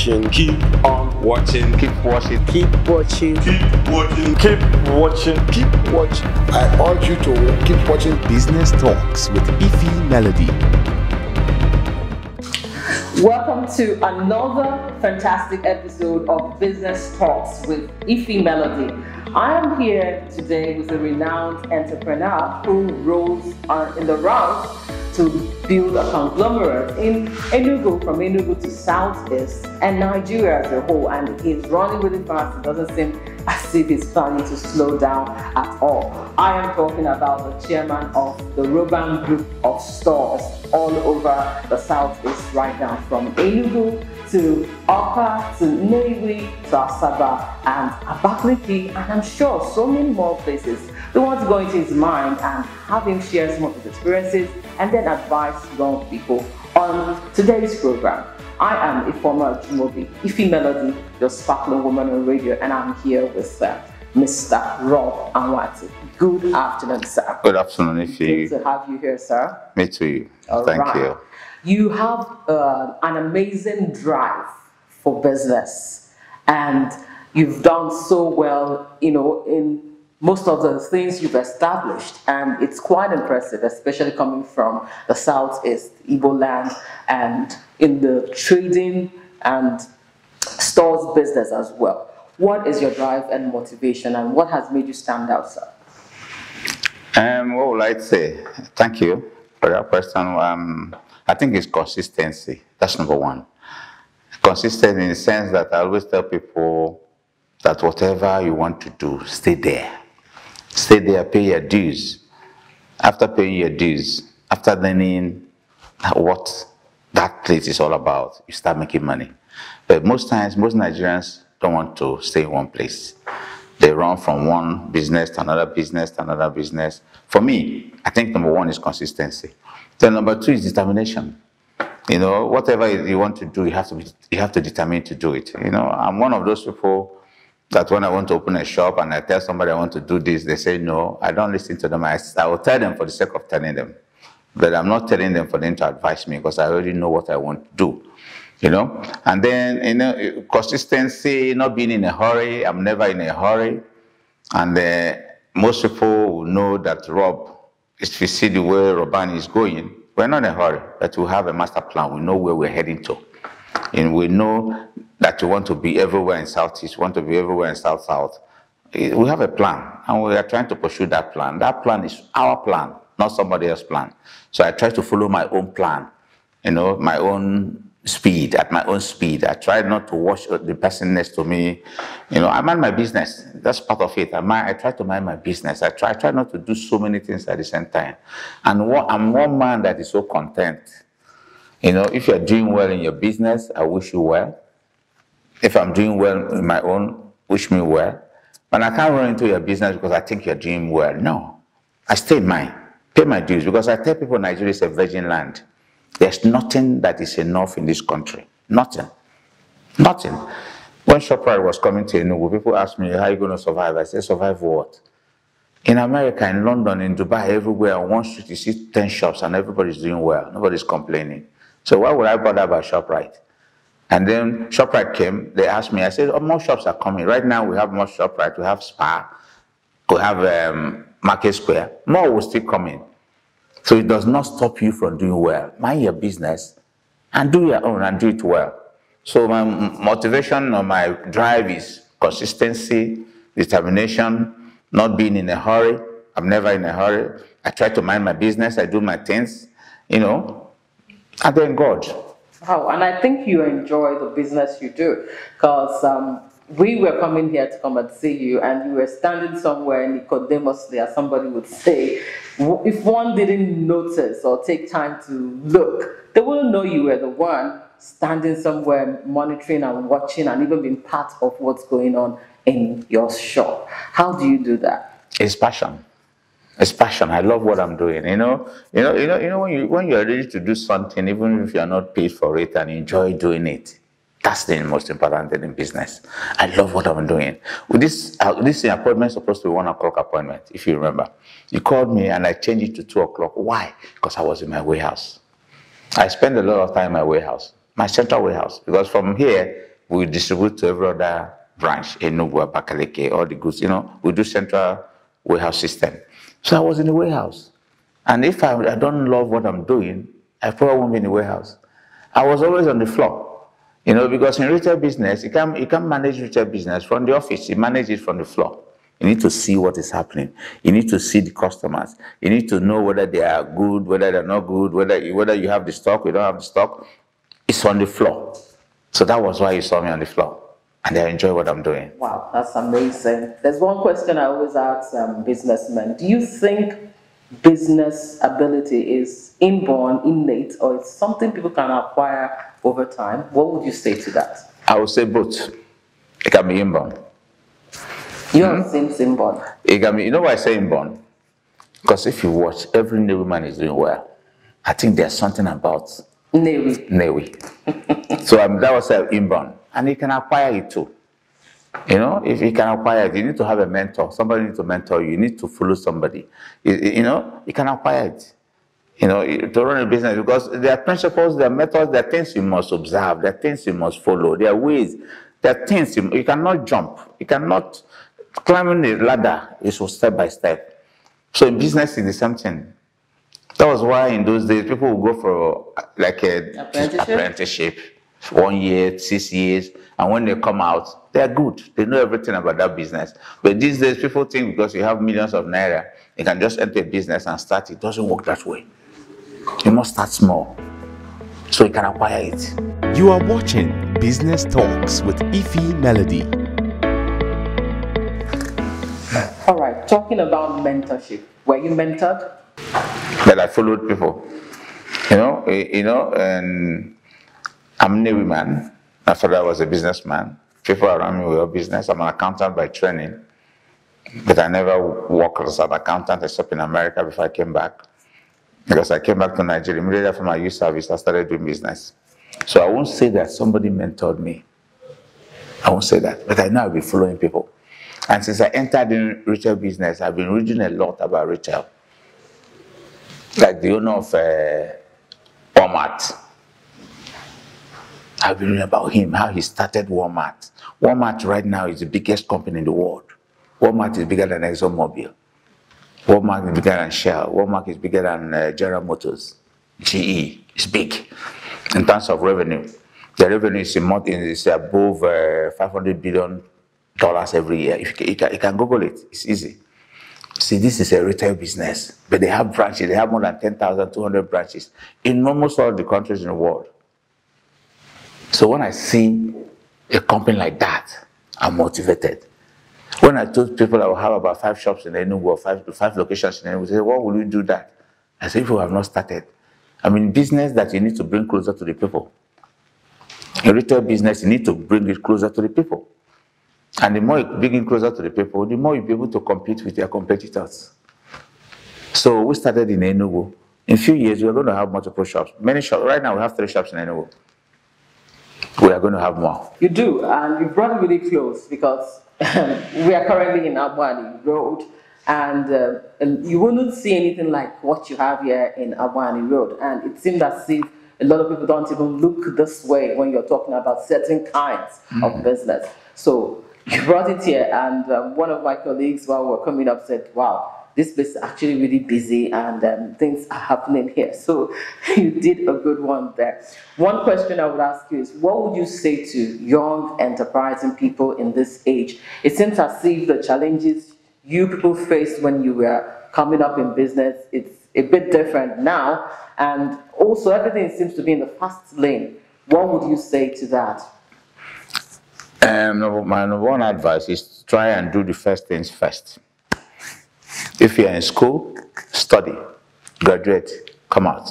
watching. Keep on watching. Keep watching. Keep watching. Keep watching. Keep watching. Keep watching. I urge you to keep watching Business Talks with Ify Melody. Welcome to another fantastic episode of Business Talks with Ify Melody. I am here today with a renowned entrepreneur who rose in the ranks to build a conglomerate in Enugu, from Enugu to Southeast and Nigeria as a whole, and he's running with it fast. It doesn't seem as if he's planning to slow down at all. I am talking about the chairman of the Roban Group of stores all over the Southeast right now, from Enugu to Oka to Nnewi to Asaba and Abakaliki, and I'm sure so many more places. We want to go into his mind and have him share some of his experiences and then advise young people on today's program. I am a former Jumobi, Ify Melody, your sparkling woman on radio, and I'm here with Mr. Rob Anwati. Good afternoon, sir. Good afternoon, Ify. Good to have you here, sir. Me too. All Thank right. you. You have an amazing drive for business, and you've done so well, in most of the things you've established, and it's quite impressive, especially coming from the Southeast, Igbo land, and in the trading and stores business as well. What is your drive and motivation, and what has made you stand out, sir? What would I say? Thank you for that question. I think it's consistency. That's number one. Consistent in the sense that I always tell people that whatever you want to do, stay there. Stay there, pay your dues. After paying your dues, after learning what that place is all about, you start making money. But most times, most Nigerians don't want to stay in one place. They run from one business to another business to another business. For me, I think number one is consistency. Then number two is determination. Whatever you want to do, you have to determine to do it. I'm one of those people that when I want to open a shop and I tell somebody I want to do this, they say no. I don't listen to them. I will tell them for the sake of telling them. But I'm not telling them for them to advise me, because I already know what I want to do. And then, consistency, not being in a hurry. I'm never in a hurry. And most people will know that Rob, if you see the way Roban is going, we're not in a hurry, but we have a master plan. We know where we're heading to. And we know that we want to be everywhere in Southeast, want to be everywhere in South-South. We have a plan, and we are trying to pursue that plan. That plan is our plan, not somebody else's plan. So I try to follow my own plan, my own speed, at my own speed. I try not to watch the person next to me. I mind my business. That's part of it. I try to mind my business. I try not to do so many things at the same time. And I'm one man that is so content. If you're doing well in your business, I wish you well. If I'm doing well in my own, wish me well. But I can't run into your business because I think you're doing well. No. I stay in mine. Pay my dues. Because I tell people Nigeria is a virgin land. There's nothing that is enough in this country. Nothing. Nothing. When ShopRite was coming to Enugu, people asked me, how are you going to survive? I said, survive what? In America, in London, in Dubai, everywhere, on one street, you see 10 shops and everybody's doing well. Nobody's complaining. So why would I bother about ShopRite? And then ShopRite came, they asked me, I said, oh, more shops are coming. Right now, we have more ShopRite, we have Spa, we have Market Square. More will still come in. So it does not stop you from doing well. Mind your business and do your own and do it well. So my motivation or my drive is consistency, determination, not being in a hurry. I'm never in a hurry. I try to mind my business. I do my things, and then God. Wow, and I think you enjoy the business you do, because we were coming here to come and see you, and you were standing somewhere Nicodemously, as somebody would say. If one didn't notice or take time to look, they wouldn't know you were the one standing somewhere monitoring and watching and even being part of what's going on in your shop. How do you do that? It's passion. It's passion. I love what I'm doing. When you're ready to do something, even if you're not paid for it and enjoy doing it, that's the most important thing in business. I love what I'm doing. With this appointment is supposed to be 1 o'clock appointment, if you remember. You called me and I changed it to 2 o'clock. Why? Because I was in my warehouse. I spend a lot of time in my warehouse, my central warehouse, because from here, we distribute to every other branch, Enugu, Abakaliki, all the goods. We do central warehouse system. So I was in the warehouse. And if I don't love what I'm doing, I probably won't be in the warehouse. I was always on the floor, because in retail business, you can manage retail business from the office. You manage it from the floor. You need to see what is happening. You need to see the customers. You need to know whether they are good, whether they're not good, whether you have the stock, you don't have the stock. It's on the floor. So that was why you saw me on the floor. And I enjoy what I'm doing. Wow, that's amazing. There's one question I always ask businessmen. Do you think business ability is inborn, innate, or it's something people can acquire over time? What would you say to that? I would say both. It can be inborn. Yours seems inborn. It can be, why I say inborn? Because if you watch, every new woman is doing well. I think there's something about Newi. So that was inborn. And you can acquire it too. If you can acquire it, you need to have a mentor. Somebody needs to mentor you. You need to follow somebody. You can acquire it. To run a business, because there are principles, there are methods, there are things you must observe, there are things you must follow, there are ways, there are things you cannot jump. You cannot climb the ladder. It's step by step. So in business, it's the same thing. That was why in those days, people would go for like a apprenticeship, 1 year, 6 years, and when they come out, they are good. They know everything about that business. But these days, people think because you have millions of naira, you can just enter a business and start. It doesn't work that way. You must start small, so you can acquire it. You are watching Business Talks with Ife Melody. All right, talking about mentorship, were you mentored? But I followed people. And I'm a Navy man. My father was a businessman. People around me were business. I'm an accountant by training, but I never worked as an accountant except in America before I came back. Because I came back to Nigeria immediately after my youth service, I started doing business. So I won't say that somebody mentored me. I won't say that, but I know I'll be following people. And since I entered in retail business, I've been reading a lot about retail. Like the owner of Walmart. I've been reading about him, how he started Walmart. Walmart right now is the biggest company in the world. Walmart is bigger than ExxonMobil. Walmart is bigger than Shell. Walmart is bigger than General Motors. GE is big in terms of revenue. The revenue is above $500 billion every year. You can Google it. It's easy. See, this is a retail business, but they have branches. They have more than 10,200 branches in almost all the countries in the world. So when I see a company like that, I'm motivated. When I told people I will have about 5 shops in Enugu or 5 locations in Enugu, they say, "Why will you do that?" I said, "If you have not started." I mean, business that you need to bring closer to the people. In retail business, you need to bring it closer to the people. And the more you bring it closer to the people, the more you'll be able to compete with your competitors. So we started in Enugu. In a few years, we're going to have multiple shops. Many shops. Right now, we have 3 shops in Enugu. We are going to have more. You do, and you brought it really close because we are currently in Abuani Road, and you wouldn't see anything like what you have here in Abuani Road. And it seems as if a lot of people don't even look this way when you're talking about certain kinds of business. So you brought it here, and one of my colleagues, while we were coming up, said, "Wow, this place is actually really busy and things are happening here." So you did a good one there. One question I would ask you is, what would you say to young, enterprising people in this age? It seems as if the challenges you people faced when you were coming up in business, it's a bit different now, and also everything seems to be in the fast lane. What would you say to that? My number one advice is to try and do the first things first. If you're in school, study, graduate, come out.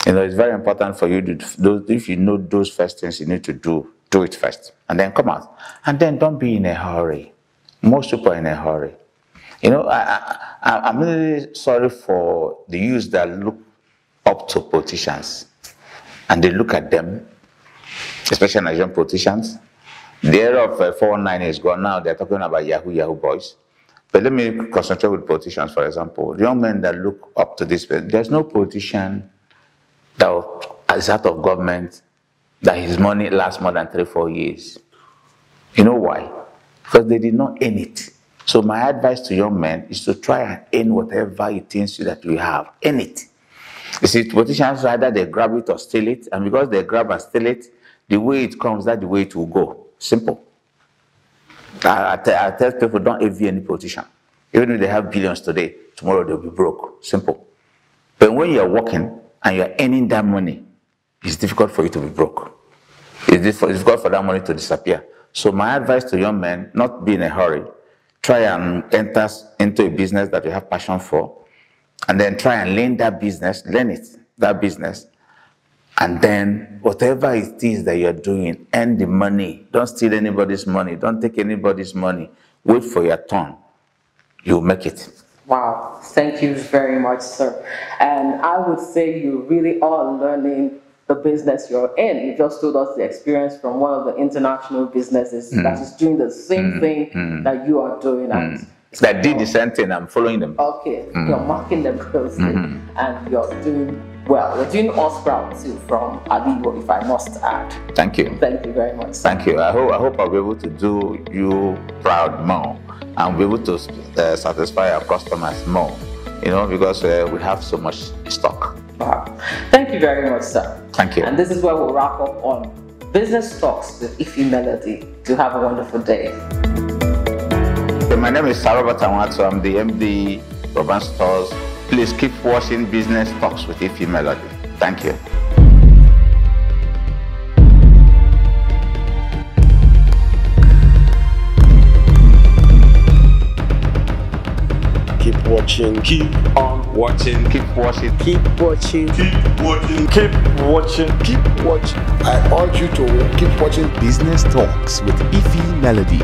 It's very important for you to, if you know those first things you need to do it first, and then come out. And then don't be in a hurry. Most people are in a hurry. I'm really sorry for the youth that look up to politicians, and they look at them, especially Nigerian politicians. The era of 419 is gone now. They're talking about Yahoo boys. But let me concentrate with politicians, for example. The young men that look up to this, there's no politician that is out of government that his money lasts more than 3-4 years. You know why? Because they did not earn it. So my advice to young men is to try and earn whatever it is that you have. Earn it. You see, politicians, either they grab it or steal it, and because they grab and steal it, the way it comes, that's the way it will go. Simple. I tell people, don't envy any politician. Even if they have billions today, tomorrow they'll be broke. Simple. But when you're working and you're earning that money, it's difficult for you to be broke. It's difficult for that money to disappear. So my advice to young men, not be in a hurry. Try and enter into a business that you have passion for, and then try and learn that business, and then whatever it is that you're doing, earn the money. Don't steal anybody's money. Don't take anybody's money. Wait for your turn. You'll make it. Wow, thank you very much, sir. And I would say you really are learning the business you're in. You just told us the experience from one of the international businesses that is doing the same thing that you are doing. And that did the same thing, I'm following them. Okay, you're marking them closely, and you're doing well. You're doing us proud too from Aliwo, if I must add. Thank you. Thank you very much. Thank you. I hope I'll be able to do you proud more and be able to satisfy our customers more, you know, because we have so much stock. Wow. Thank you very much, sir. Thank you. And this is where we'll wrap up on Business Talks with Ify Melody. Do have a wonderful day. My name is Saraba Tanwatu. I'm the MD Urban Stores. Please keep watching Business Talks with Ify Melody. Thank you. Keep watching. Keep on watching. Keep watching. Keep watching. Keep watching. Keep watching. Keep watching. I urge you to keep watching Business Talks with Ify Melody.